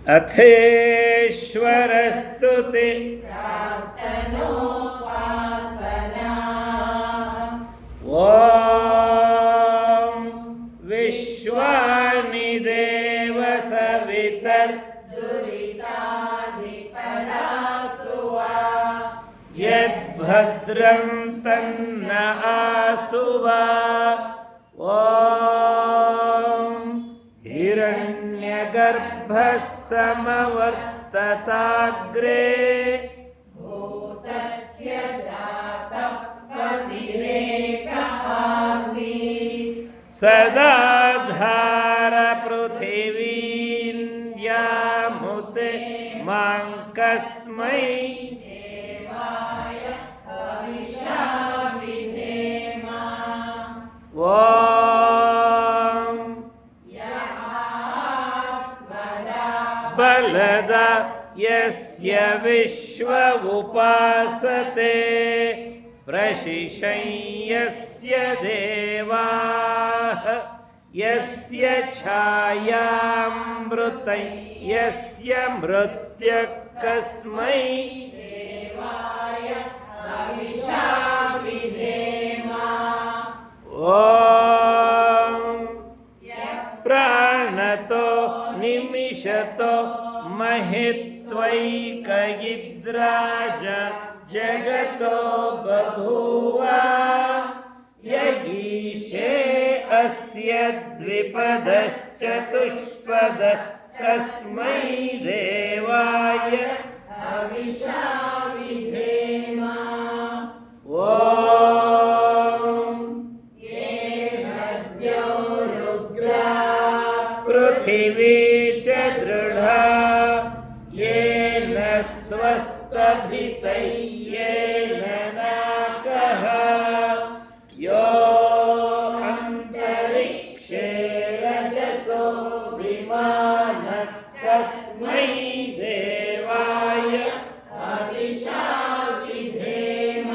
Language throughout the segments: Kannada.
अथेश्वरस्तुति ॐ विश्वानि देव यद्भद्रं तन्न आसुवा ॐ हिरण्यगर्भः समवर्तताग्रे सदा धारपृथिवीं यामुते मां कस्मै ॐ बलदा यस्य विश्व उपासते प्रशिशं यस्य देवाः यस्य छायामृतं यस्य मृत्युः कस्मै ॐ प्राणतो निमिषतो महित्वैकयिद्राज जगतो बभूव यगीशे अस्य द्विपदश्चतुष्पदः कस्मै देवाय हविषा विधेम ॐ पृथिवी च दृढा येन स्वस्तभितै येन नाकः यो अन्तरिक्षे रजसो विमानः कस्मै देवाय हविषा विधेम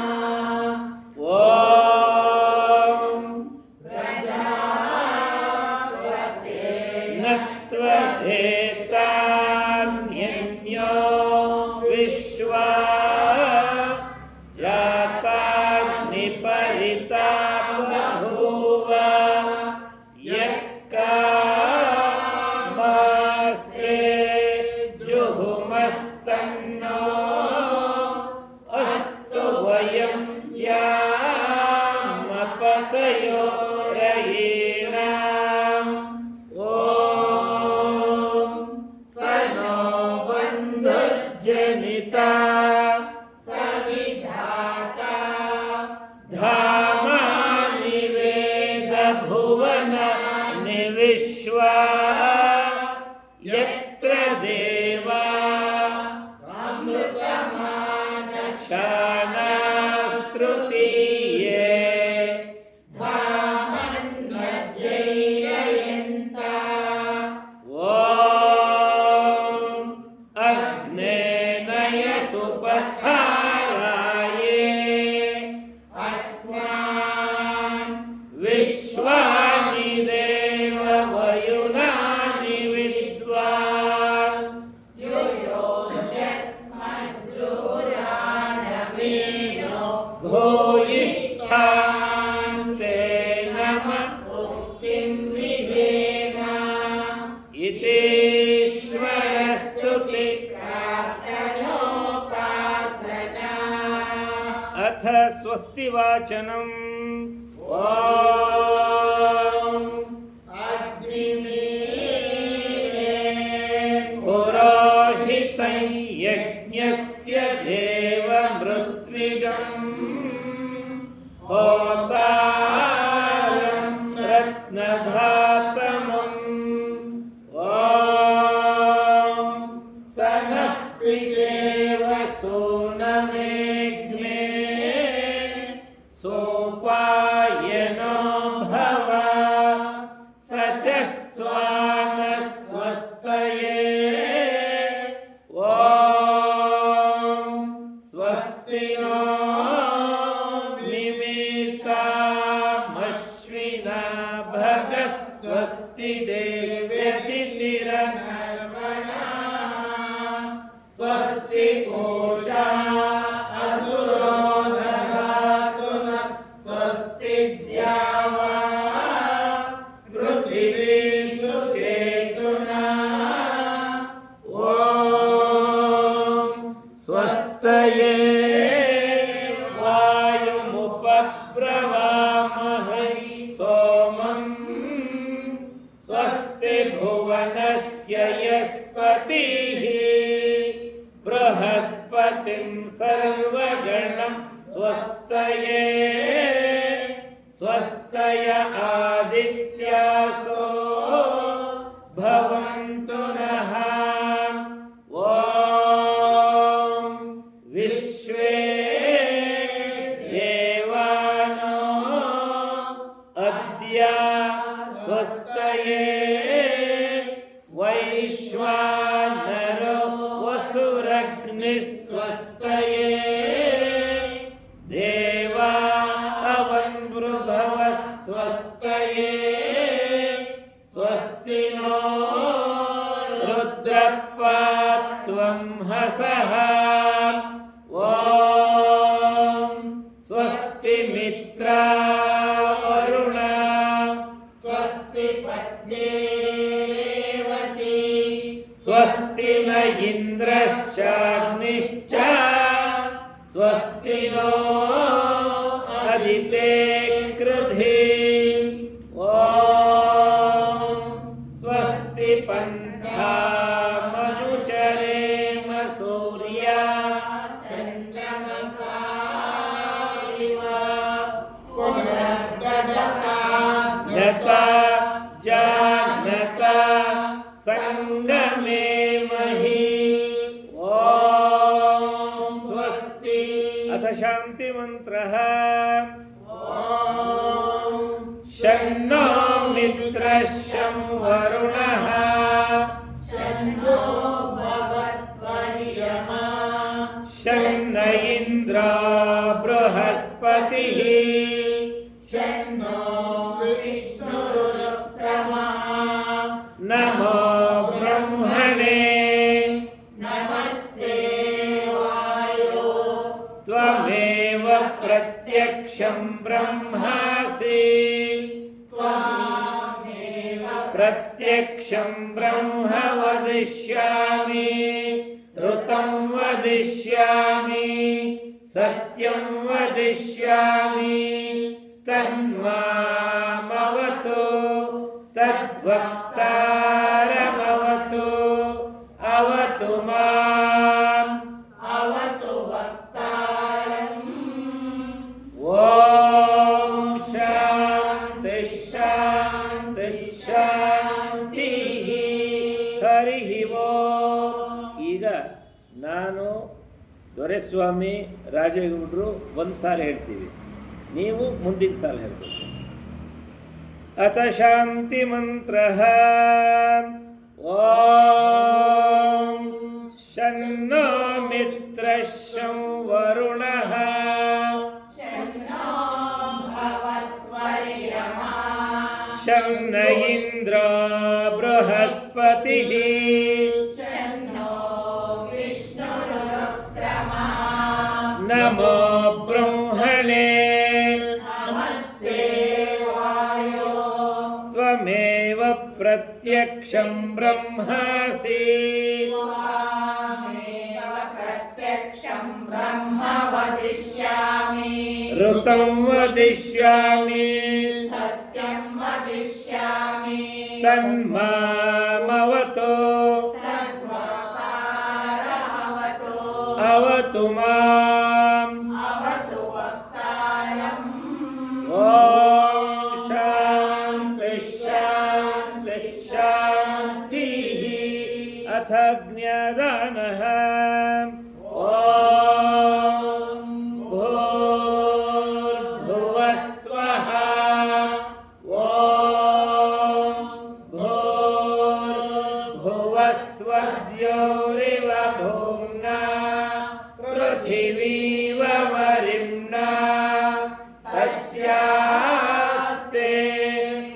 त्वदेतान्यन्यो विश्वा जातानि परिता बभूव यत्कामास्ते जुहुमस्तन्नो अस्तु वयं स्याम पतयो रयेणाम् जनिता सविधाता धामानि वेद भुवनानि विश्वा यत्र देवा अमृतमानशानास्तृतीये धामन्मध्यैरयन्ता सुपथाराये अस्मान् विश्वानि देव वयुनानि विद्वान् युयोस्मज्जुराणमेनो भूयिष्ठान्ते नम उक्तिं विधेम इतीश्वरस्तुति अथ स्वस्ति वाचनम् ॐ पुरोहितं यज्ञस्य देवमृत्विजम् होतारं रत्नधातमम् ॐ सनप्रिदेव सोनमेग्ने सोपायनो भव स च स्वानस्वस्तये ॐ स्वस्ति नो निमित्त बृहस्पतिः बृहस्पतिं सर्वगणं स्वस्तये स्वस्तय आदित्यासो भवन्तु नः ॐ विश्वे देवानो अद्य स्वस्तये वैश्वानरो वसुरग्निस्वस्तये देवा अवन्वृभवः स्वस्तये स्वस्ति नो रुद्रप्पात्वं हसः ॐ स्वस्ति मित्रा वरुणा स्वस्ति पत्नी रेवती स्वस्ति न इन्द्रश्चाग्निश्च स्वस्ति नो अदिते कृधि ॐ स्वस्ति पन्था मनुचरेम सूर्या चन्द्रमसारिव पुनर्ददता जानता संगमे महि ॐ स्वस्ति अथ शान्ति मंत्रः शन्नो मित्रः शं वरुणः शन्नो भवत्वर्यमा शन्न इन्द्रो बृहस्पतिः शन्नो विष्णुरुक्रमः नमो ब्रह्मणे नमस्ते वायो त्वमेव प्रत्यक्षं ब्रह्मासि त्वमेव प्रत्यक्षं ब्रह्म वदिष्यामि ऋतं वदिष्यामि सत्यं वदिष्यामि तन्मामवतु तद्वक्तारमवतु अवतु माम् अवतु वक्तारम् ॐ शान्ति शान्ति ಶಾಂತಿಃ ಹರಿಃ ಓಂ. ಈಗ ನಾನು ದೊರೆಸ್ವಾಮಿ ರಾಜೇಗೌಡರು ಒಂದು ಸಾಲ ಹೇಳ್ತೀವಿ, ನೀವು ಮುಂದಿನ ಸಾಲ ಹೇಳ್ಬೇಕು. ಅಥ ಶಾಂತಿ ಮಂತ್ರಃ ಓಂ ಶನ್ನೋ ಮಿತ್ರಃ ಶಂ ವರುಣಃ ಶನ್ನ ಇಂದ್ರೋ ಬೃಹಸ್ಪತಿಃ ನಮೋ ಬ್ರಹ್ಮಣೇ त्वमेव प्रत्यक्षं ब्रह्मासि प्रत्यक्षं ब्रह्म वदिष्यामि ऋतं वदिष्यामि सत्यं वदिष्यामि तन्मामवतु अवतु माम् अवतु वक्तारम् ॐ अथ ज्ञादानः ॐ भूर्भुवः स्वः ॐ भूर्भुवः स्वद्योरिव भूम्ना पृथिवीव वरिम्ना तस्यास्ते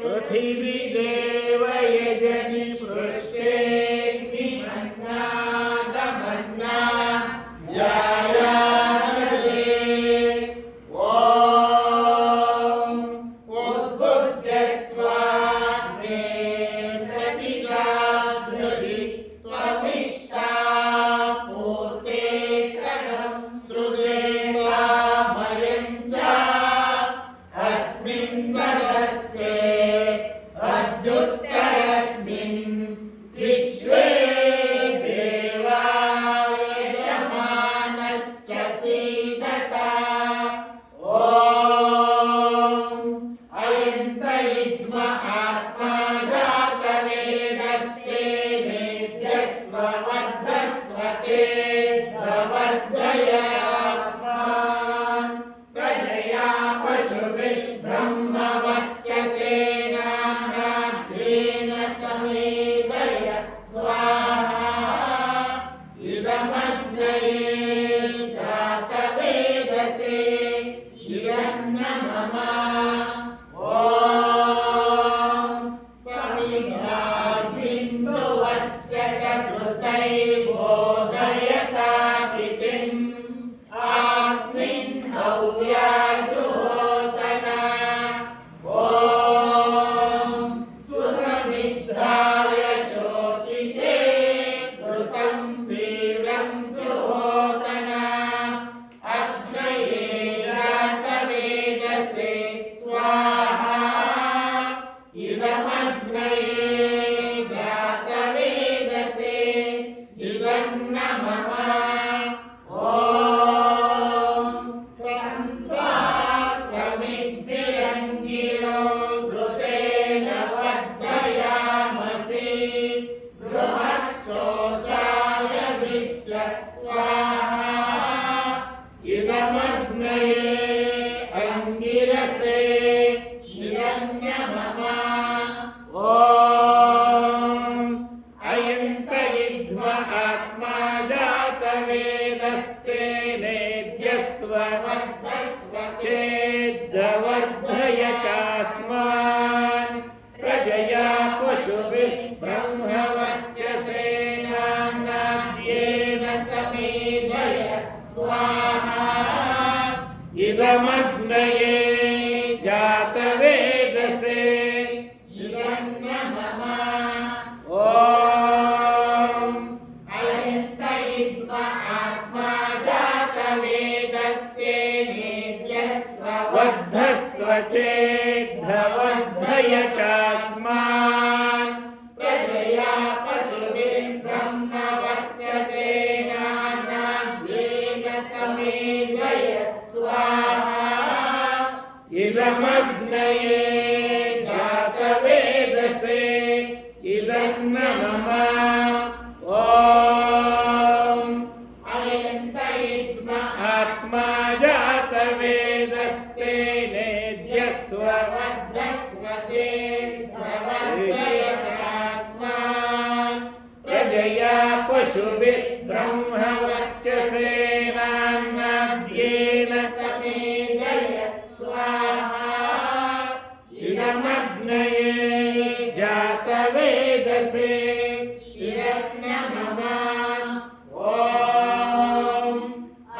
पृथिवी देव यजनि पृष्ठे Srudeva अयन्तयिध्म आत्मा जातवेदस्ते नेद्यस्व चेद्वर्धय चास्मान् प्रजया पशुभिः ब्रह्मवर्चसेनाद्येन समेधय स्वाहा इदमग्नये जातवेदसे ॐ अयन्तयिध्म आत्मा जातवेदस्ते नेद्यस्व वर्धस्व चेद्धवर्धय चास्मान् प्रजया पशुभिः ब्रह्मवर्चसेनाद्येन समेधय स्वाहा इदमग्नये जातवेदसे इदन्न मम ॐ अयन्तयिध्म आत्मा जातवेदस्ते नेद्यस्व वर्धस्व चेद्वर्धय चास्मान् प्रजया पशुभिः ब्रह्मवर्चसेनाद्येन समेधय स्वाहा इदमग्नये जातवेदसे इदन्न मम ॐ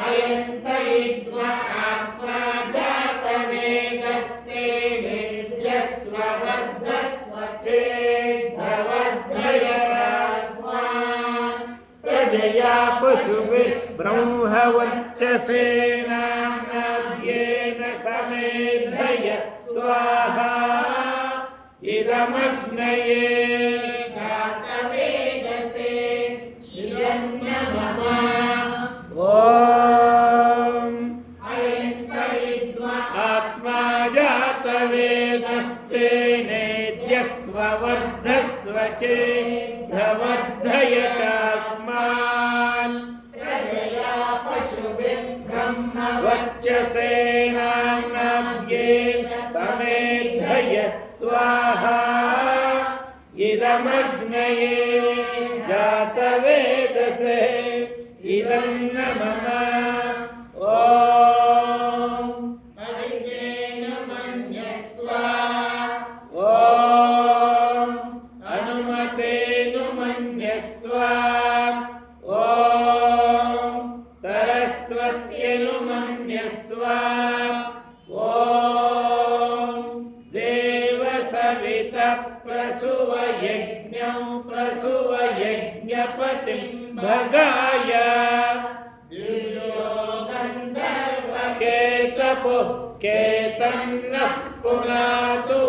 अयन्तयिध्म आत्मा जातवेदस्ते नेद्यस्व वर्धस्व चेद्वर्धय चास्मान् प्रजया पशुभिः ब्रह्मवर्चसेनाद्येन समेधय स्वाहा इदमग्नये जातवेदसे इदन्न मम ॐ अयन्तयिध्म आत्मा जातवेदस्ते नेद्यस्व वर्धस्व चेद्धवर्धय चास्मान् प्रजया पशुभिः वर्चसेनाद्येन समेधय स्वाहा इदमग्नये जातवेदसे इदन्न मम ॐ हरितेन मन्यस्व ॐ अनुमतेनुमन्यस्व ॐ सरस्वत्यनुमन्यस्व ॐ देवसवितः प्रसुवयज्ञं प्रसुवयज्ञपतिं भगाय दिव्यो गन्धर्व केतपुः केतन्नः पुनातु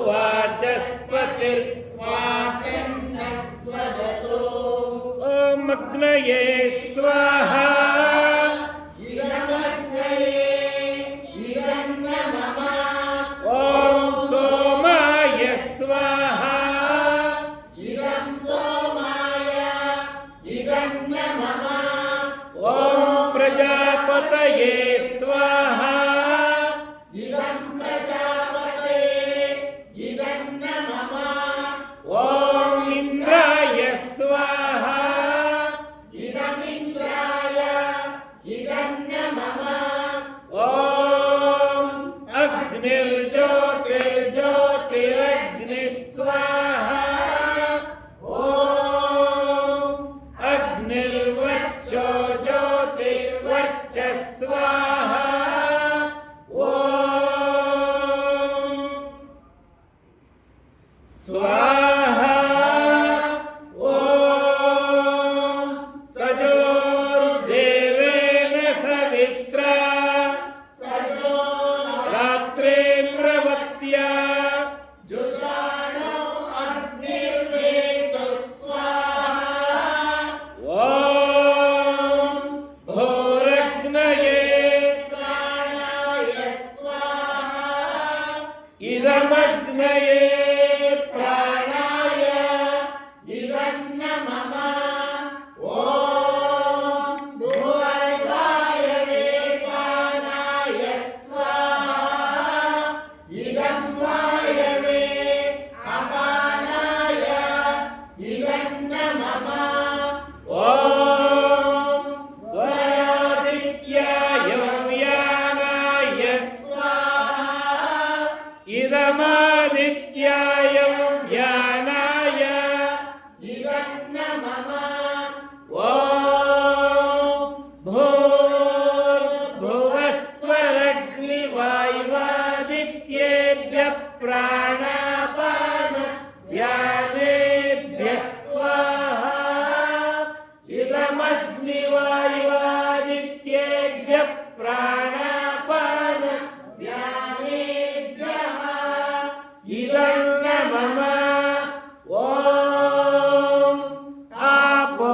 वाचन्नस्वदतो ॐ अग्नये स्वाहा इदमग्नये इदन्न मम ॐ सोमाय स्वाहा इदं सोमाय इदन्न मम ॐ प्रजापतये स्वाहा इदं प्रजापते इदन्न मम ॐ इन्द्राय स्वाहा इदमिन्द्राय इदन्न मम ॐ अग्निर्ज्योतिर्ज्योतिरग्निः स्वाहा ॐ अग्निर्वच्चो ज्योतिर्वच्च स्वाहा अग्निवायुवादित्येभ्यः प्राणापान व्यानेभ्यः इदं न मम ॐ आपो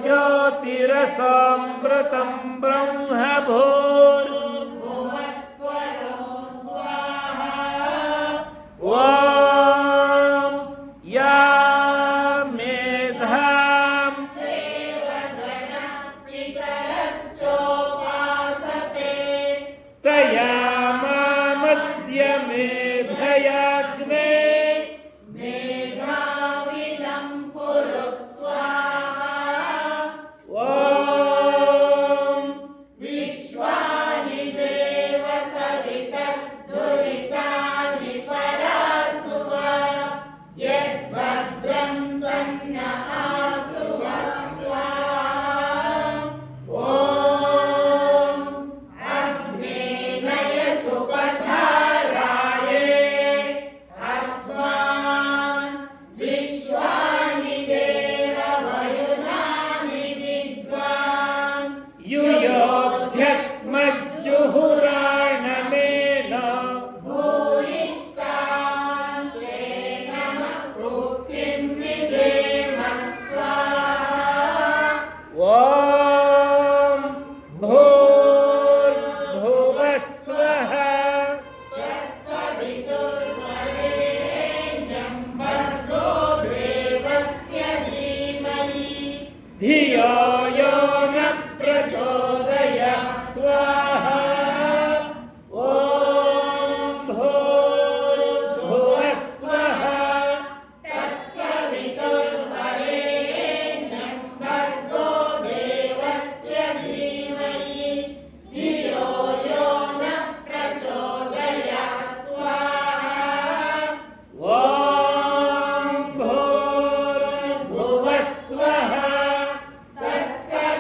ज्योतिरसोऽमृतं ब्रह्मभूर्भुवस्वरो स्वाहा ॐ या मेधां देवगणपितरश्चोपासते तया मामद्यमेधयाग्ने मेधाविनं कुरु स्वाहा ॐ विश्वानि देव सवितर्दुरितानि परासुव यद्भद्रं तन्न आसुव स्वाहा ॐ अग्नेनय सुपथाराये अस्मान् विश्वानि देव वयुनानि विद्वान् युयोध्यस्मज्जुहुराणमेन भूयिष्ठान् ते नमः भुक्तिं विदेम स्वाहा ॐ भूर्भुवः स्वः तत्सवितुर्वरेण्यं भर्गो देवस्य धीमहि धियो यो न प्रचोदयात् स्वाहा ॐ भूर्भुवः स्वः तत्सवितुर्वरेण्यं भर्गो देवस्य धीमहि धियो यो न प्रचोदयात् स्वाहा ॐ भूर्भुवः स्वः तत्सवितुर्वरेण्यं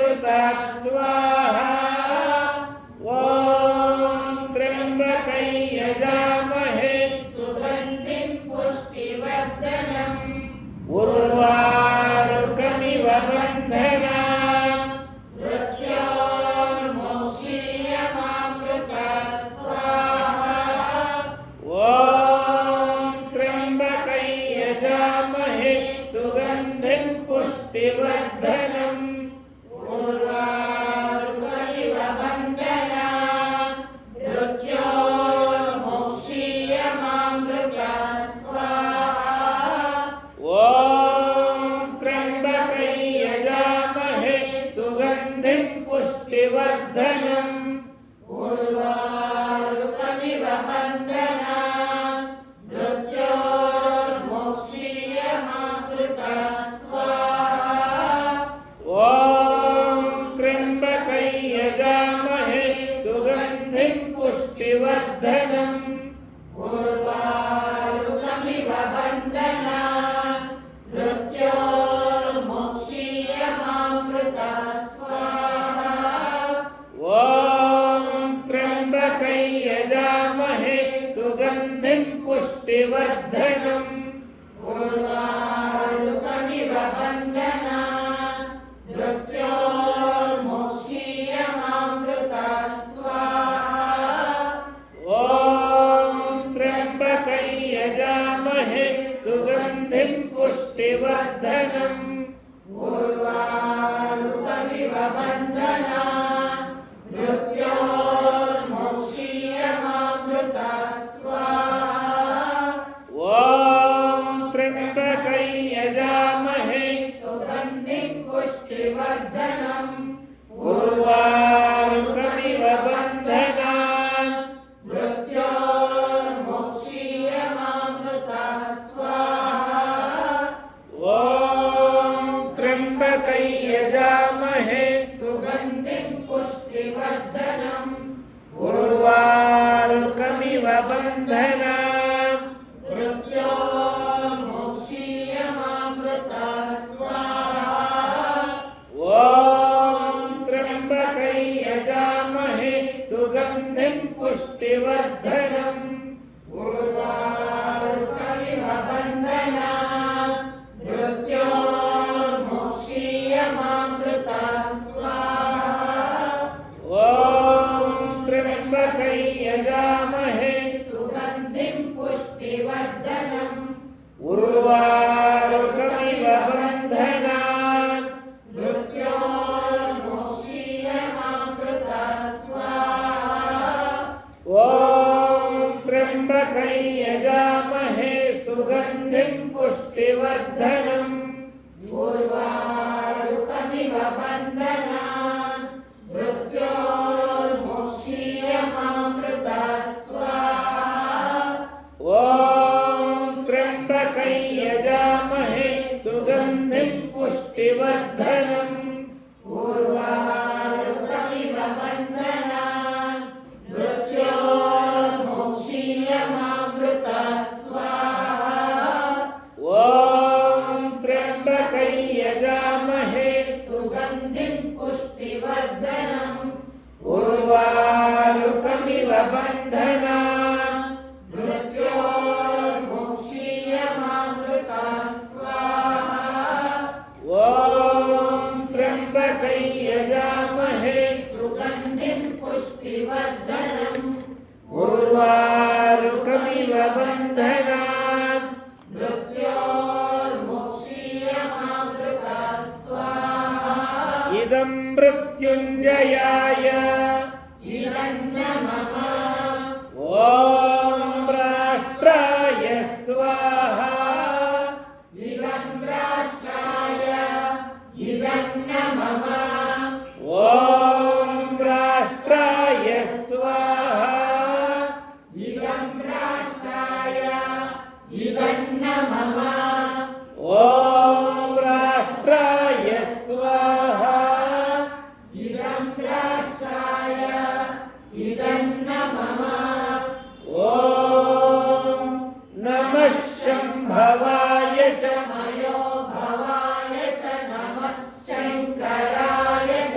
स्वाहा ॐ त्र्यम्बकै यजामहे सुगन्धिं पुष्टिवर्धनम् उर्वारुकमिव बन्धनान् मृत्योर्मोक्षीयमामृता स्वाहा ॐ त्र्यम्बकै यजामहे सुगन्धिं पुष्टिवर्धनम् उर्वारुकमिव बन्धनान् मृत्योर्मोक्षीयमामृता स्वाहा ॐ त्र्यम्बकै यजामहे सुगन्धिं पुष्टिवर्धनम् उर्वारुकमिव बन्धनान् मृत्योर्मोक्षीयमामृता स्वाहा ॐ त्र्यम्बकै यजामहे सुगन्धिं पुष्टिवर्धनम् उर्वारुकमिव बन्धनान् मृत्योर्मोक्षीयमामृता स्वाहा ॐ त्र्यम्बकै यजामहे सुगन्धिं पुष्टिवर्धनम् उर्वारुकमिव बन्धनान् मृत्योर्मोक्षीयमामृता स्वाहा ॐ त्र्यम्बकै यजामहे सुगन्धिं पुष्टिवर्धनम् उर्वारुकमिव बन्धनान् मृत्योर्मोक्षीयमामृता स्वाहा ॐ त्र्यम्बकै यजामहे सुगन्धिं पुष्टिवर्धनम् उर्वारुकमिव बन्धनान् मृत्योर्मोक्षीयमामृता स्वाहा ॐ त्र्यम्बकै यजामहे सुगन्धिं पुष्टिवर्धनम् उर्वारुकमिव बन्धनान् मृत्योर्मोक्षीयमामृता स्वाहा ॐ त्र्यम्बकै यजामहे सुगन्धिं पुष्टिवर्धनम् उर्वारुकमिव बन्धनान् मृत्योर्मोक्षीयमामृता स्वाहा ॐ त्र्यम्बकै यजामहे सुगन्धिं पुष्टिवर्धनम् उर्वारुकमिव बन्धनान् मृत्योर्मोक्षीयमामृता स्वाहा ॐ त्र्यम्बकै यजामहे सुगन्धिं पुष्टिवर्धनम् उर्वारुकमिव बन्धनान् मृत्योर्मोक्षीयमामृता स्वाहा ॐ त्र्यम्बकै यजामहे सुगन्धिं पुष्टिवर्धनम् उर्वारुकमिव बन्धनान् मृत्योर्मोक्षीयमामृता स्वाहा ॐ त्र्यम्बकै यजामहे सुगन्धिं पुष्टिवर्धनम् उर्वारुकमिव बन्धनान् मृत्योर्मोक्षीयमामृता स्वाहा ॐ त्र्यम्बकै यजामहे सुगन्धिं पुष्टिवर्धनम् उर्वारुकमिव बन्धनान् मृत्योर्मोक्षीयमामृता स्वाहा इदं मृत्युञ्जयाय इदन्न मम ॐ राष्ट्राय स्वाहा इदं राष्ट्राय इदन्न मम ॐ राष्ट्राय स्वाहा इदं राष्ट्राय इदन्न मम ॐ राष्ट्राय स्वाहा इदं राष्ट्राय इदन्न मम ॐ नमः शम्भवाय च मयो भवाय च नमः शङ्कराय च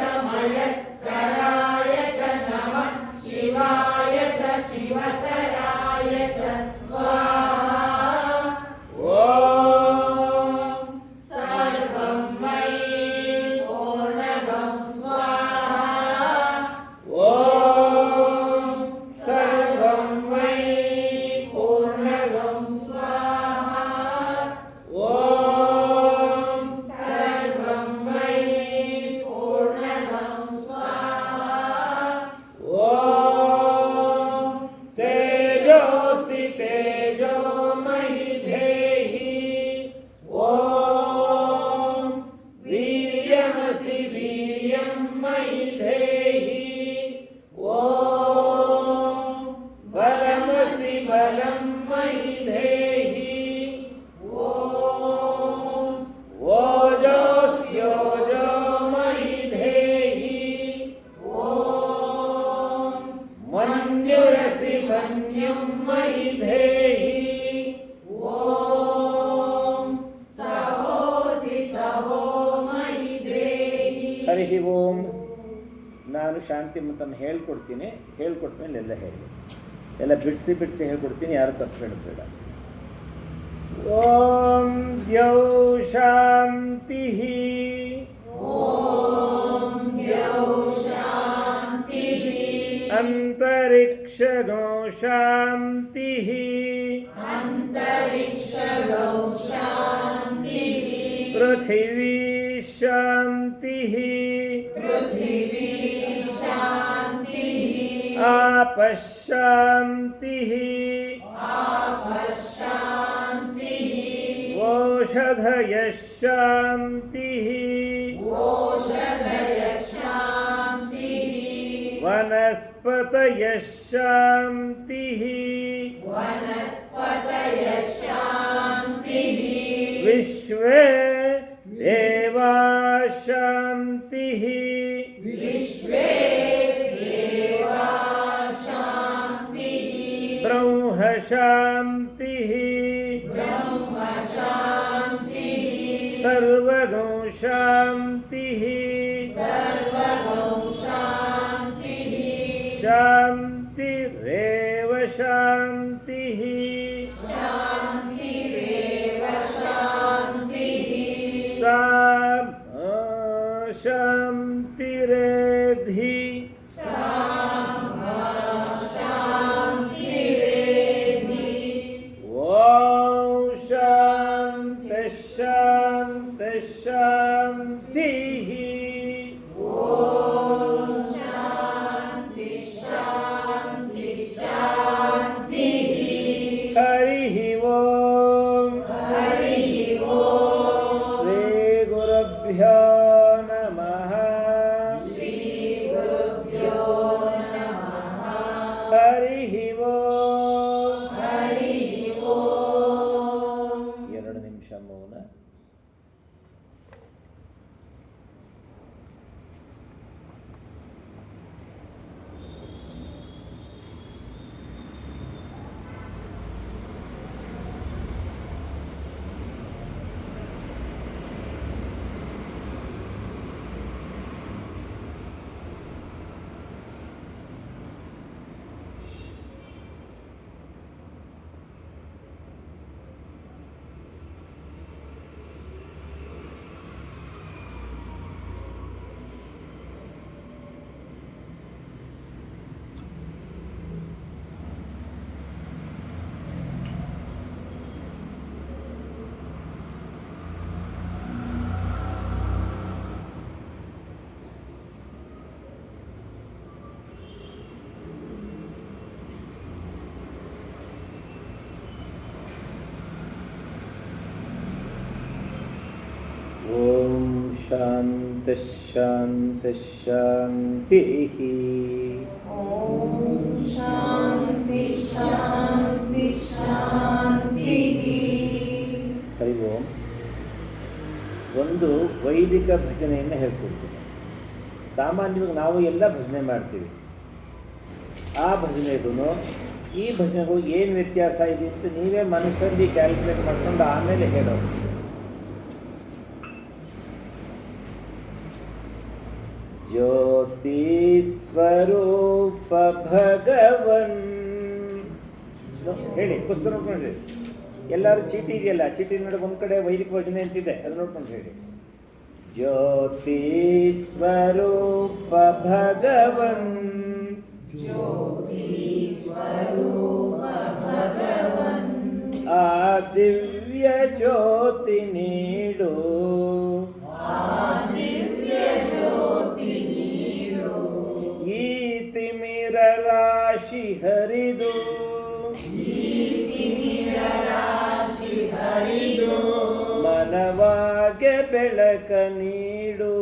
ಓಂ. ನಾನು ಶಾಂತಿ ಮಂತ್ರನ ಹೇಳ್ಕೊಡ್ತೀನಿ, ಹೇಳ್ಕೊಟ್ಮೇಲೆ ಎಲ್ಲ ಹೇಳಿ, ಎಲ್ಲ ಬಿಡಿಸಿ ಹೇಳ್ಕೊಡ್ತೀನಿ, ಯಾರು ತಪ್ಪು ಹೇಳಬೇಡ. ಓಂ ದ್ಯೌ ಶಾಂತಿ ಅಂತರಿಕ್ಷಗೋ ಶಾಂತಿ ಪೃಥಿವೀ ಶಾಂತಿ ಆಪಶಾಂತಿ ಓಷಧಯ ಶಾಂತಿ ವನಸ್ಪತಯ ಶಾಂತಿ ವಿಶ್ವೇ ದೇವಾ ಶಾಂತಿ ಬ್ರಹ್ಮ ಶಾಂತಿ ಸರ್ವಗೋ ಶಾಂತಿ ಶಾಂತಿರೇವ ಶಾಂತಿ ಶಾಂತಿರೇಧಿ ಓಂ ಶಾಂತಿ ಶಾಂತಿ ಶಾಂತಿ. ಹರಿ ಓಂ. ಶ್ರೀ ಗುರುಭ್ಯೋ ನಮಃ. ಹರಿ ಓಂ. 2 ನಿಮಿಷ ಮೌನ. ಓಂ ಶಾಂತಿ ಶಾಂತಿ ಶಾಂತಿ. ಹರಿ ಓಂ. ಒಂದು ವೈದಿಕ ಭಜನೆಯನ್ನು ಹೇಳ್ಕೊಡ್ತೀನಿ. ಸಾಮಾನ್ಯವಾಗಿ ನಾವು ಎಲ್ಲ ಭಜನೆ ಮಾಡ್ತೀವಿ. ಆ ಭಜನೆಗೂ ಈ ಭಜನೆಗೂ ಏನು ವ್ಯತ್ಯಾಸ ಇದೆ ಅಂತ ನೀವೇ ಮನಸ್ಸಲ್ಲಿ ಕ್ಯಾಲ್ಕುಲೇಟ್ ಮಾಡ್ಕೊಂಡು ಆಮೇಲೆ ಹೇಳೋದು. ಜ್ಯೋತಿ ಸ್ವರೂಪ ಭಗವನ್ ಹೇಳಿ, ಪುಸ್ತಕ ನೋಡ್ಕೊಂಡು ಹೇಳಿ. ಎಲ್ಲರೂ ಚೀಟಿ ಇದೆಯಲ್ಲ, ಚೀಟಿ ನೋಡೋಕೆ ಒಂದು ಕಡೆ ವೈದಿಕ ಭಜನೆ ಅಂತಿದೆ, ಅದು ನೋಡ್ಕೊಂಡು ಹೇಳಿ. ಜ್ಯೋತಿ ಸ್ವರೂಪ ಭಗವನ್ ಆ ದಿವ್ಯ ಜ್ಯೋತಿ ನೀಡು, ಈ ತಿಮಿರ ರಾಶಿ ಹರಿದು ಮನವಾಗೆ ಬೆಳಕ ನೀಡು,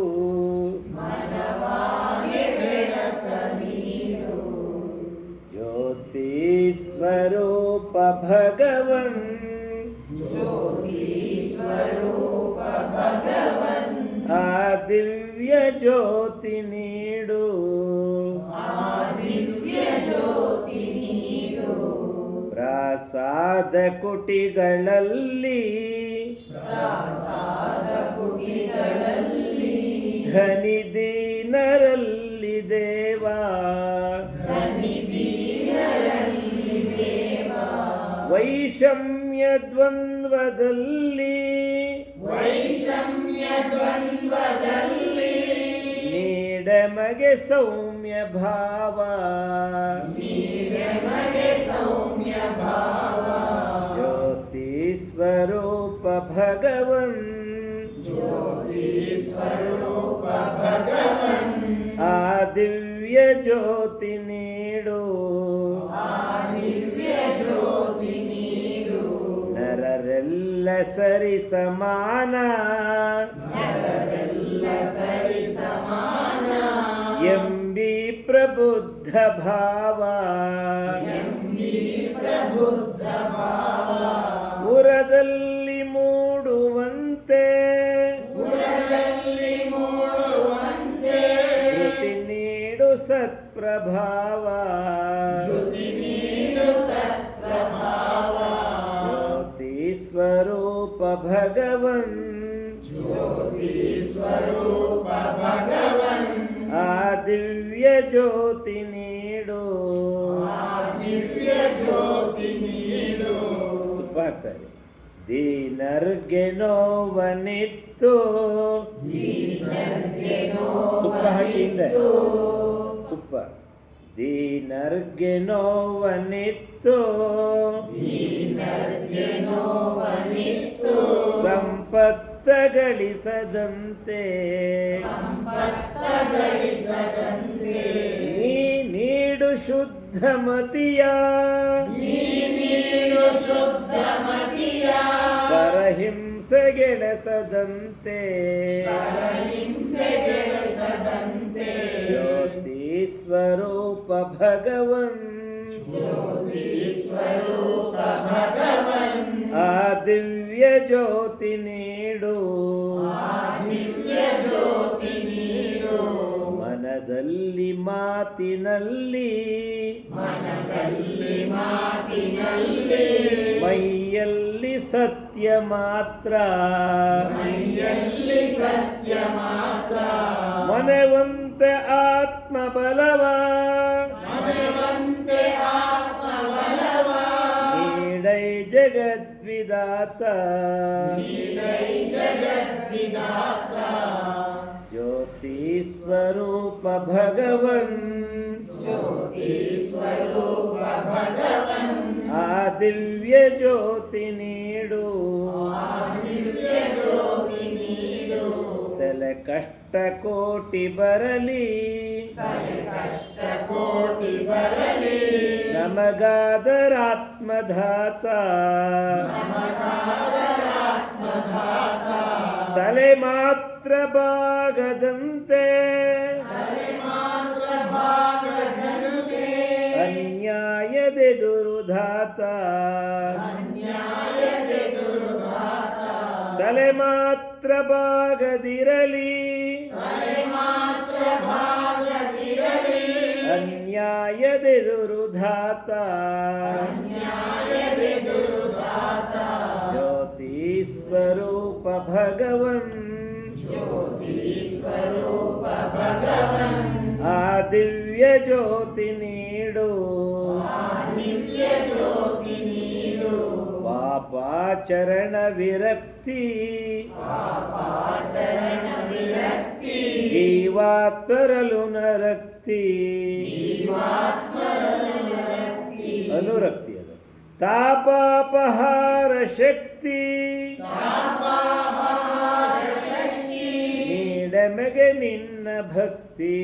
ಜ್ಯೋತಿ ಸ್ವರೂಪ ಭಗವನ್ ಆ ದಿವ್ಯ ಜ್ಯೋತಿ ನೀಡು, ಪ್ರಸಾದ ಕುಟಿಗಳಲ್ಲಿ ಧನಿ ದೀಪ ದ್ವಂದ್ವದಲ್ಲಿ ನೀಡಮಗೆ ಸೌಮ್ಯ ಭಾವ ಜ್ಯೋತಿ ಸ್ವರೂಪ ಭಗವನ್ ಆ ದಿವ್ಯ ಜ್ಯೋತಿ ನೀಡು ನರರೆಲ್ಲ ಸರಿ ಸಮಾನ ಎಂಬಿ ಪ್ರಬುದ್ಧ ಭಾವ ಉರದಲ್ಲಿ ಮೂಡುವಂತೆ ಧೃತಿ ನೀಡು ಸತ್ಪ್ರಭಾವ ಜ್ಯೋತಿ ಸ್ವರೂಪ ಭಗವನ್ ಆ ದಿವ್ಯ ಜ್ಯೋತಿ ನೀಡು ತುಪ್ಪ ಹಾಕ್ತಾರೆ ದೀನರ್ಗೆ ನೋವನಿತ್ತು ತುಪ್ಪ ಹಾಕಿಂದ ತುಪ್ಪ ದೀನರ್ಗೆ ನೋವನಿತ್ತು ಸಂಪತ್ತ ಗಳಿಸದಂತೆ ನೀ ನೀಡು ಶುದ್ಧ ಮತಿಯ ಪರಹಿಂಸೆಗೆಳಸದಂತೆ ಜ್ಯೋತಿ ಸ್ವರೂಪ ಭಗವನ್ ಆ ದಿವ್ಯ ಜ್ಯೋತಿ ನೀಡು ಮನದಲ್ಲಿ ಮಾತಿನಲ್ಲಿ ಮೈಯಲ್ಲಿ ಸತ್ಯ ಮಾತ್ರ ಮನೆವಂತೆ ಆತ್ಮಬಲವ ನೀಡೈ ಜಗದ್ವಿದಾತ ಜ್ಯೋತಿ ಸ್ವರೂಪ ಭಗವನ್ ಆ ದಿವ್ಯ ಜ್ಯೋತಿ ನೀಡು ಸೆಲೆ ಕಷ್ಟ ಕೋಟಿ ಬರಲಿ ನಮಗಾದರಾತ್ಮಧಾತ ತಲೆ ಮಾತ್ರ ಬಾಗದಂತೆ ಅನ್ಯಾಯದೆದುರುಧಾತ ತಲೆ ಮಾತ್ರ ಬಾಗದಿರಲಿ ಅನ್ಯಾಯದೆದುರುಧಾತ ಜ್ಯೋತಿ ಸ್ವರೂಪ ಭಗವನ್ ಆ ದಿವ್ಯ ಜ್ಯೋತಿ ನೀಡು ಪಾಪಾಚರಣ ವಿರಕ್ತಿ ಜೀವಾತ್ಮರಲು ನರಕ್ತಿ ಅನುರಕ್ತಿ ಅದು ತಾಪಾಪಹಾರ ಶಕ್ತಿ ನೀಡಮಗೆ ನಿನ್ನ ಭಕ್ತಿ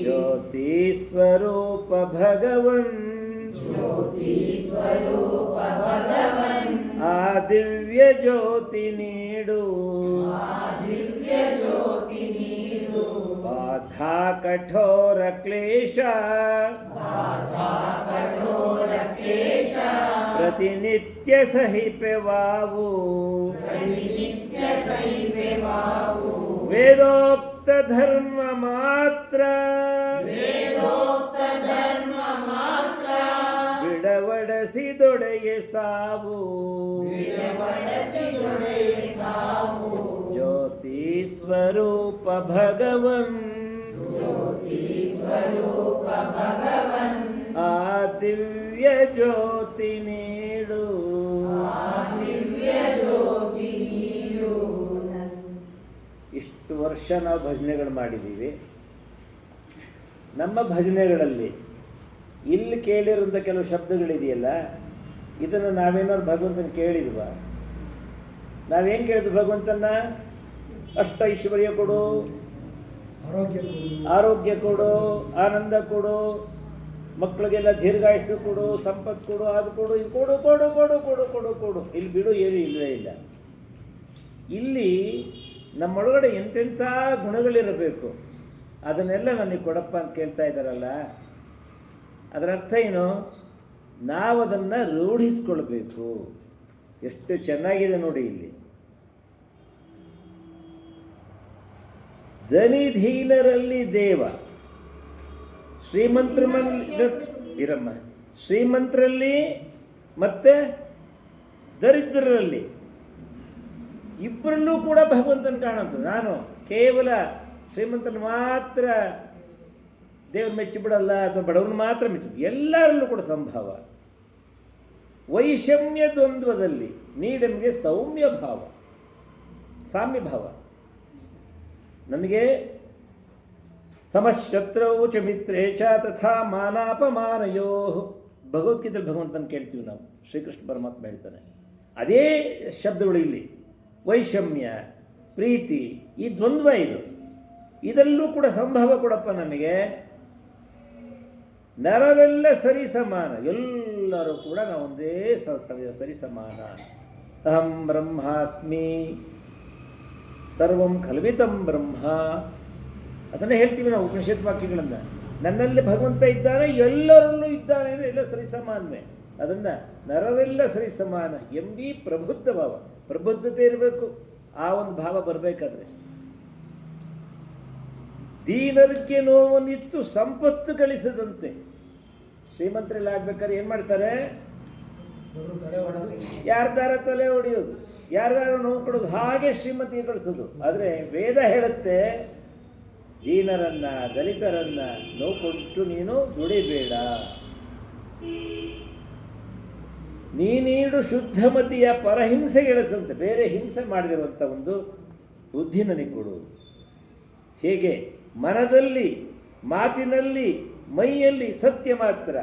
ಜ್ಯೋತಿ ಸ್ವರೂಪ ಭಗವನ್ ಆ ದಿವ್ಯ ಜ್ಯೋತಿ ನೀಡು ಬಾಧಾ ಕಠೋರ ಕ್ಲೇಶ ಪ್ರತಿನಿತ್ಯ ಸಹಿಪೆವಾವು ವೇದೋಕ್ತ ಧರ್ಮ ಮಾತ್ರ ಬಿಡವಡಸಿದೊಡೆಯ ಸಾವು ಜ್ಯೋತಿ ಸ್ವರೂಪ ಭಗವನ್ ಆ ದಿವ್ಯ ಜ್ಯೋತಿ ನೀಡು. ಇಷ್ಟು ವರ್ಷ ನಾವು ಭಜನೆಗಳು ಮಾಡಿದ್ದೀವಿ. ನಮ್ಮ ಭಜನೆಗಳಲ್ಲಿ ಇಲ್ಲಿ ಕೇಳಿರೋಂಥ ಕೆಲವು ಶಬ್ದಗಳಿದೆಯಲ್ಲ, ಇದನ್ನು ನಾವೇನಾದ್ರು ಭಗವಂತನ ಕೇಳಿದ್ವ? ನಾವೇನು ಕೇಳಿದ್ವಿ ಭಗವಂತನ? ಅಷ್ಟ ಐಶ್ವರ್ಯ ಕೊಡು, ಆರೋಗ್ಯ ಕೊಡು, ಆನಂದ ಕೊಡು, ಮಕ್ಕಳಿಗೆಲ್ಲ ದೀರ್ಘಾಯುಷ್ಯ ಕೊಡು, ಸಂಪತ್ತು ಕೊಡು, ಅದು ಕೊಡು, ಇದು ಕೊಡು ಕೊಡು ಕೊಡು ಕೊಡು ಕೊಡು ಕೊಡು. ಇಲ್ಲಿ ಬಿಡು ಏನು ಇಲ್ಲವೇ ಇಲ್ಲ. ಇಲ್ಲಿ ನಮ್ಮೊಳಗಡೆ ಎಂತೆಂಥ ಗುಣಗಳಿರಬೇಕು, ಅದನ್ನೆಲ್ಲ ನನಗೆ ಕೊಡಪ್ಪ ಅಂತ ಕೇಳ್ತಾ ಇದ್ದಾರಲ್ಲ, ಅದರ ಅರ್ಥ ಏನು? ನಾವು ಅದನ್ನು ರೂಢಿಸ್ಕೊಳ್ಬೇಕು. ಎಷ್ಟು ಚೆನ್ನಾಗಿದೆ ನೋಡಿ ಇಲ್ಲಿ. ಧನಿಧೀನರಲ್ಲಿ ದೇವ, ಇರಮ್ಮ, ಶ್ರೀಮಂತರಲ್ಲಿ ಮತ್ತೆ ದರಿದ್ರರಲ್ಲಿ ಇಬ್ಬರಲ್ಲೂ ಕೂಡ ಭಗವಂತನ ಕಾಣುತ್ತೆ. ನಾನು ಕೇವಲ ಶ್ರೀಮಂತನ ಮಾತ್ರ ದೇವ್ರು ಮೆಚ್ಚಿಬಿಡಲ್ಲ, ಅಥವಾ ಬಡವನು ಮಾತ್ರ ಎಲ್ಲರಲ್ಲೂ ಕೂಡ ಸಂಭಾವ. ವೈಷಮ್ಯ ದ್ವಂದ್ವದಲ್ಲಿ ನೀಡಮ್ಗೆ ಸೌಮ್ಯ ಭಾವ, ಸಾಮ್ಯ ಭಾವ. ನನಗೆ ಸಮಶತ್ರೌ ಚ ಮಿತ್ರೇ ಚ ತಥಾ ಮಾನಾಪಮಾನಯೋ. ಭಗವದ್ಗೀತೆಯಲ್ಲಿ ಭಗವಂತನ ಕೇಳ್ತೀವಿ ನಾವು, ಶ್ರೀಕೃಷ್ಣ ಪರಮಾತ್ಮ ಹೇಳ್ತಾನೆ. ಅದೇ ಶಬ್ದಗಳು ಇಲ್ಲಿ. ವೈಷಮ್ಯ, ಪ್ರೀತಿ, ಈ ದ್ವಂದ್ವ ಇದು. ಇದರಲ್ಲೂ ಕೂಡ ಸಂಭವ ಕೊಡಪ್ಪ ನನಗೆ. ನರರೆಲ್ಲ ಸರಿ ಸಮಾನ, ಎಲ್ಲರೂ ಕೂಡ ನಾವು ಒಂದೇ ಸರಿ ಸಮಾನ. ಅಹಂ ಬ್ರಹ್ಮಾಸ್ಮಿ ಸರ್ವಂ ಕಲ್ವಿತಂ ಬ್ರಹ್ಮ. ಅದನ್ನೇ ಹೇಳ್ತೀವಿ ನಾವು ಉಪನಿಷತ್ ವಾಕ್ಯಗಳನ್ನು. ನನ್ನಲ್ಲಿ ಭಗವಂತ ಇದ್ದಾನೆ, ಎಲ್ಲರಲ್ಲೂ ಇದ್ದಾನೆ ಅಂದರೆ ಎಲ್ಲ ಸರಿ ಸಮಾನವೇ. ಅದನ್ನು ನರರೆಲ್ಲ ಸರಿ ಸಮಾನ ಎಂಬಿ ಪ್ರಬುದ್ಧ ಭಾವ, ಪ್ರಬುದ್ಧತೆ ಇರಬೇಕು. ಆ ಒಂದು ಭಾವ ಬರಬೇಕಾದ್ರೆ ದೀನರಿಗೆ ನೋವನ್ನಿತ್ತು ಸಂಪತ್ತು ಗಳಿಸದಂತೆ. ಶ್ರೀಮಂತರೆಲ್ಲ ಆಗ್ಬೇಕಾದ್ರೆ ಏನು ಮಾಡ್ತಾರೆ? ಯಾರ್ದಾರ ತಲೆ ಹೊಡೆಯೋದು, ಯಾರ್ದಾರ ನೋವು ಕೊಡೋದು, ಹಾಗೆ ಶ್ರೀಮಂತಿಗೆ ಕಳಿಸೋದು. ಆದರೆ ವೇದ ಹೇಳುತ್ತೆ, ದೀನರನ್ನ ದಲಿತರನ್ನ ನೋವು ಕೊಟ್ಟು ನೀನು ದುಡಿಬೇಡ. ನೀನೀಡು ಶುದ್ಧಮತಿಯ ಪರಹಿಂಸೆ ಗೆಳಿಸಂತೆ. ಬೇರೆ ಹಿಂಸೆ ಮಾಡದಿರುವಂಥ ಒಂದು ಬುದ್ಧಿ ನನಗೆ ಕೊಡು. ಹೇಗೆ? ಮನದಲ್ಲಿ, ಮಾತಿನಲ್ಲಿ, ಮೈಯಲ್ಲಿ ಸತ್ಯ ಮಾತ್ರ.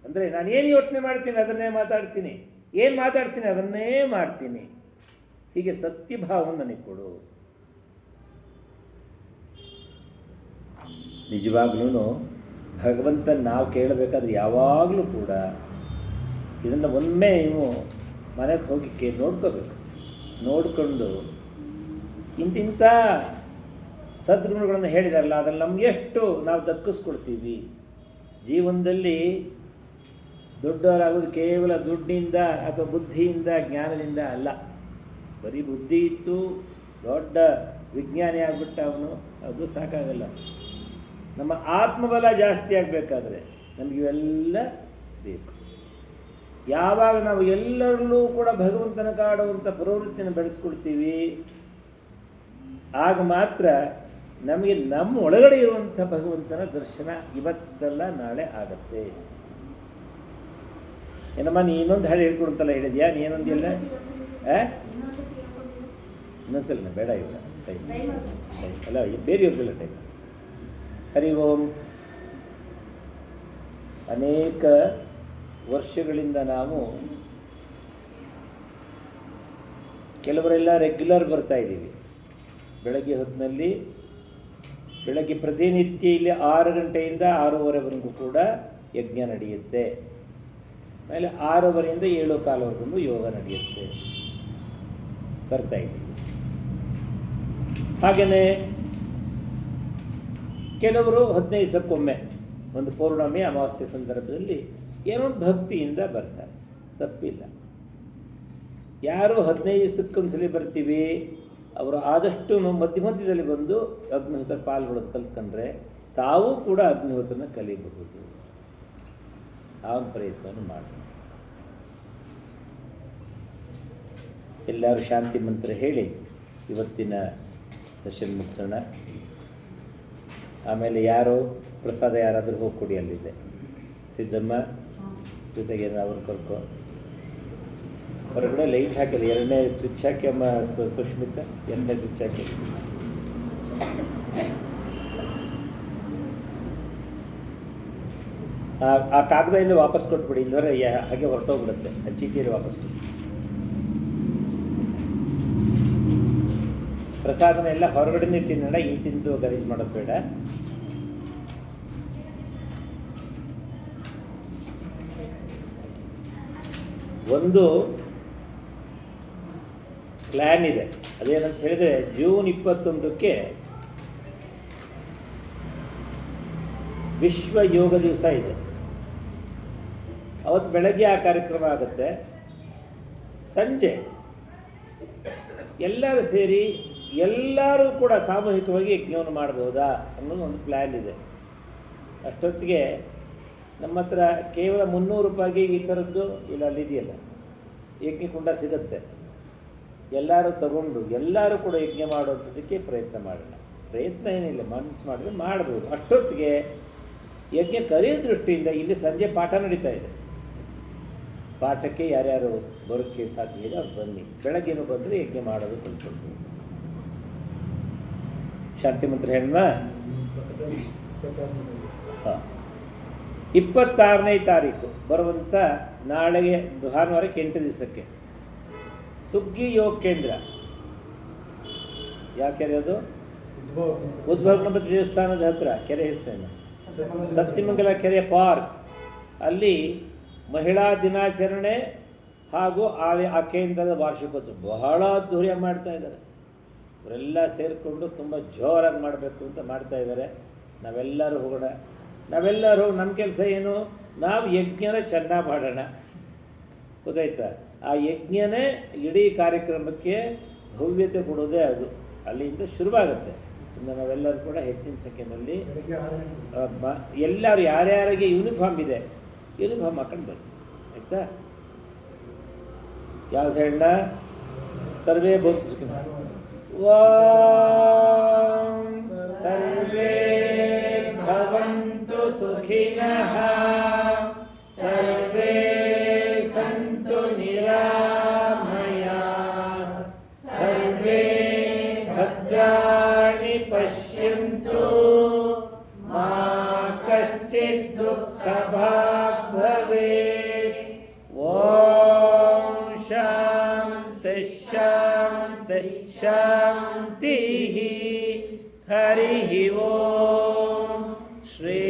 ಅಂದರೆ ನಾನು ಏನು ಯೋಚನೆ ಮಾಡ್ತೀನಿ ಅದನ್ನೇ ಮಾತಾಡ್ತೀನಿ, ಏನು ಮಾತಾಡ್ತೀನಿ ಅದನ್ನೇ ಮಾಡ್ತೀನಿ. ಹೀಗೆ ಸತ್ಯಭಾವವನ್ನು ನನಗೆ ಕೊಡು. ನಿಜವಾಗ್ಲೂ ಭಗವಂತನ ನಾವು ಕೇಳಬೇಕಾದ್ರೆ ಯಾವಾಗಲೂ ಕೂಡ ಇದನ್ನು ಒಮ್ಮೆ ನೀವು ಮನೆಗೆ ಹೋಗಿ ನೋಡ್ಕೋಬೇಕು. ನೋಡಿಕೊಂಡು ಇಂತಿಂಥ ಸದ್ಗುಣಗಳನ್ನು ಹೇಳಿದಾರಲ್ಲ, ಅದನ್ನು ನಮ್ಗೆ ಎಷ್ಟು ನಾವು ದಕ್ಕಿಸ್ಕೊಡ್ತೀವಿ. ಜೀವನದಲ್ಲಿ ದೊಡ್ಡವರಾಗೋದು ಕೇವಲ ದುಡ್ಡಿಂದ ಅಥವಾ ಬುದ್ಧಿಯಿಂದ, ಜ್ಞಾನದಿಂದ ಅಲ್ಲ. ಬರೀ ಬುದ್ಧಿ ಇತ್ತು, ದೊಡ್ಡ ವಿಜ್ಞಾನಿ ಆಗಿಬಿಟ್ಟ ಅವನು, ಅದು ಸಾಕಾಗಲ್ಲ. ನಮ್ಮ ಆತ್ಮಬಲ ಜಾಸ್ತಿ ಆಗಬೇಕಾದ್ರೆ ನಮಗಿವೆಲ್ಲ ಬೇಕು. ಯಾವಾಗ ನಾವು ಎಲ್ಲರಲ್ಲೂ ಕೂಡ ಭಗವಂತನ ಕಾಡುವಂಥ ಪ್ರವೃತ್ತಿಯನ್ನು ಬೆಳೆಸ್ಕೊಳ್ತೀವಿ, ಆಗ ಮಾತ್ರ ನಮಗೆ ನಮ್ಮ ಒಳಗಡೆ ಇರುವಂಥ ಭಗವಂತನ ದರ್ಶನ ಇವತ್ತಲ್ಲ ನಾಳೆ ಆಗತ್ತೆ. ಏನಮ್ಮ ನೀ ಇನ್ನೊಂದು ಹಾಡು ಹೇಳ್ಕೊಡುತ್ತಲ್ಲ, ಹೇಳಿದ್ಯಾ ನೀ ಏನೊಂದಿಲ್ಲ? ಇನ್ನೊಂದ್ಸಲ ಬೇಡ, ಇವಾಗ ಟೈಮ್ ಅಲ್ಲ, ಬೇರೆಯವ್ರಿಗೆಲ್ಲ ಟೈಮ್. ಹರಿ ಓಂ. ಅನೇಕ ವರ್ಷಗಳಿಂದ ನಾವು ಕೆಲವರೆಲ್ಲ ರೆಗ್ಯುಲರ್ ಬರ್ತಾ ಇದ್ದೀವಿ. ಬೆಳಗ್ಗೆ ಹೊತ್ತಿನಲ್ಲಿ, ಬೆಳಗ್ಗೆ ಪ್ರತಿನಿತ್ಯ ಇಲ್ಲಿ 6 ಗಂಟೆಯಿಂದ 6:30ವರೆಗೂ ಕೂಡ ಯಜ್ಞ ನಡೆಯುತ್ತೆ. ಆಮೇಲೆ 6:30ಯಿಂದ 7:15ವರೆಗೂ ಯೋಗ ನಡೆಯುತ್ತೆ. ಬರ್ತಾ ಇದ್ದೀವಿ. ಹಾಗೆಯೇ ಕೆಲವರು 15 ದಿವಸಕ್ಕೊಮ್ಮೆ ಒಂದು ಪೌರ್ಣಮಿ ಅಮಾವಾಸ್ಯೆ ಸಂದರ್ಭದಲ್ಲಿ ಏನೋ ಒಂದು ಭಕ್ತಿಯಿಂದ ಬರ್ತಾರೆ, ತಪ್ಪಿಲ್ಲ. ಯಾರು 15 ದಿವಸಕ್ಕೊಂದ್ಸಲಿ ಬರ್ತೀವಿ ಅವರು ಆದಷ್ಟು ಮಧ್ಯದಲ್ಲಿ ಬಂದು ಅಗ್ನಿಹೋತ್ರ ಪಾಲ್ಗೊಳ್ಳೋದು ಕಲ್ತ್ಕೊಂಡ್ರೆ ತಾವೂ ಕೂಡ ಅಗ್ನಿಹೋತ್ರನ ಕಲಿಬಹುದು. ಆ ಒಂದು ಪ್ರಯತ್ನವನ್ನು ಮಾಡೋಣ. ಎಲ್ಲರೂ ಶಾಂತಿ ಮಂತ್ರ ಹೇಳಿ ಇವತ್ತಿನ ಸೆಷನ್ ಮುಗಿಸೋಣ. ಆಮೇಲೆ ಯಾರೋ ಪ್ರಸಾದ ಯಾರಾದರೂ ಹೋಗಿ ಕೊಡಿ, ಅಲ್ಲಿದೆ. ಸಿದ್ದಮ್ಮ ಜೊತೆಗೆ ಅವ್ರು ಕರ್ಕೊ. ಹೊರಗಡೆ ಲೈಟ್ ಹಾಕಿಲ್ಲ, ಎರಡನೇ ಸ್ವಿಚ್ ಹಾಕಿ ಅಮ್ಮ ಸುಷ್ಮಿತಾ, ಎರಡನೇ ಸ್ವಿಚ್ ಹಾಕಿ. ಆ ಕಾಗದ ಇಲ್ಲಿ ವಾಪಸ್ ಕೊಟ್ಬಿಡಿ, ಇಲ್ಲವರೆ ಹಾಗೆ ಹೊರಟೋಗ್ಬಿಡುತ್ತೆ. ಆ ಚೀಟಿಯಲ್ಲಿ ವಾಪಸ್ ಕೊಡಿ. ಪ್ರಸಾದನ ಎಲ್ಲ ಹೊರಗಡೆನೇ ತಿನ್ನೋಣ, ಇಲ್ಲಿ ತಿಂದು ಗಲೀಜು ಮಾಡೋದು ಬೇಡ. ಒಂದು ಪ್ಲ್ಯಾನ್ ಇದೆ, ಅದೇನಂತ ಹೇಳಿದರೆ ಜೂನ್ 21ಕ್ಕೆ ವಿಶ್ವ ಯೋಗ ದಿವಸ ಇದೆ. ಅವತ್ತು ಬೆಳಗ್ಗೆ ಆ ಕಾರ್ಯಕ್ರಮ ಆಗುತ್ತೆ. ಸಂಜೆ ಎಲ್ಲರೂ ಸೇರಿ ಎಲ್ಲರೂ ಕೂಡ ಸಾಮೂಹಿಕವಾಗಿ ಯಜ್ಞವನ್ನು ಮಾಡ್ಬೋದಾ ಅನ್ನೋದು ಒಂದು ಪ್ಲ್ಯಾನ್ ಇದೆ. ಅಷ್ಟೊತ್ತಿಗೆ ನಮ್ಮ ಹತ್ರ ಕೇವಲ 300 ರೂಪಾಯಿಗೆ ಈ ಥರದ್ದು ಇಲ್ಲ, ಅಲ್ಲಿದೆಯಲ್ಲ ಯಜ್ಞಕುಂಡ ಸಿಗುತ್ತೆ. ಎಲ್ಲರೂ ತಗೊಂಡು ಎಲ್ಲರೂ ಕೂಡ ಯಜ್ಞ ಮಾಡೋದಕ್ಕೆ ಪ್ರಯತ್ನ ಮಾಡೋಣ. ಪ್ರಯತ್ನ ಏನಿಲ್ಲ, ಮನಸ್ಸು ಮಾಡಿದ್ರೆ ಮಾಡ್ಬೋದು. ಅಷ್ಟೊತ್ತಿಗೆ ಯಜ್ಞ ಕರೆಯೋ ದೃಷ್ಟಿಯಿಂದ ಇಲ್ಲಿ ಸಂಜೆ ಪಾಠ ನಡೀತಾ ಇದೆ. ಪಾಠಕ್ಕೆ ಯಾರ್ಯಾರು ಬರೋಕ್ಕೆ ಸಾಧ್ಯ ಇದೆ ಅವ್ರು ಬನ್ನಿ. ಬೆಳಗ್ಗೆನೂ ಬಂದರೆ ಯಜ್ಞ ಮಾಡೋದು ಕಲ್ತ್ಕೊಳ್ಬೋದು. ಶಾಂತಿ ಮಂತ್ರ ಹೇಳೋಣ. ಹಾಂ, 26ನೇ ತಾರೀಕು ಬರುವಂಥ ನಾಳೆಗೆ ಭಾನುವಾರಕ್ಕೆ 8 ದಿವಸಕ್ಕೆ ಸುಗ್ಗಿ ಯೋಗ ಕೇಂದ್ರ. ಯಾವ ಕೆರೆ ಅದು? ಉದ್ಭವ ಗಣಪತಿ ದೇವಸ್ಥಾನದ ಹತ್ರ. ಕೆರೆ ಹೆಸರೇನು? ಸತ್ಯಮಂಗಲ ಕೆರೆ ಪಾರ್ಕ್. ಅಲ್ಲಿ ಮಹಿಳಾ ದಿನಾಚರಣೆ ಹಾಗೂ ಆ ಕೇಂದ್ರದ ವಾರ್ಷಿಕೋತ್ಸವ ಬಹಳ ಅದ್ಧೂರಿಯಾಗಿ ಮಾಡ್ತಾ ಇದ್ದಾರೆ. ಅವರೆಲ್ಲ ಸೇರಿಕೊಂಡು ತುಂಬ ಜೋರಾಗಿ ಮಾಡಬೇಕು ಅಂತ ಮಾಡ್ತಾ ಇದ್ದಾರೆ. ನಾವೆಲ್ಲರೂ ಹೋಗೋಣ. ನಾವೆಲ್ಲರೂ ನಮ್ಮ ಕೆಲಸ ಏನು? ನಾವು ಯಜ್ಞನ ಚೆನ್ನಾಗಿ ಮಾಡೋಣ, ಗೊತ್ತಾಯ್ತಾ? ಆ ಯಜ್ಞನೇ ಇಡೀ ಕಾರ್ಯಕ್ರಮಕ್ಕೆ ಭವ್ಯತೆ ಕೊಡೋದೇ ಅದು. ಅಲ್ಲಿಂದ ಶುರುವಾಗುತ್ತೆ. ಇನ್ನು ನಾವೆಲ್ಲರೂ ಕೂಡ ಹೆಚ್ಚಿನ ಸಂಖ್ಯೆಯಲ್ಲಿ ಎಲ್ಲರೂ ಯಾರ್ಯಾರಿಗೆ ಯೂನಿಫಾರ್ಮ್ ಇದೆ ಯೂನಿಫಾರ್ಮ್ ಹಾಕೊಂಡು ಬನ್ನಿ, ಆಯಿತಾ? ಯಾವ್ದು ಹೇಳ? ಸರ್ವೇ ಭೂತ ಓಂ ಸರ್ವೇ ಭವಂತು ಸುಖಿನಃ ಸರ್ವೇ ಸಂತು ನಿರಾಮಯಾಃ ಸರ್ವೇ ಭದ್ರಾಣಿ ಪಶ್ಯಂತು ಮಾ ಕಶ್ಚಿತ್ ದುಃಖಭಾಗ್ ಭವೇತ್. ಓಂ ಶಾಂತಿ ಶಾಂತಿ ಶಾಂತಿ. ಹರಿ ಓಂ ಶ್ರೀ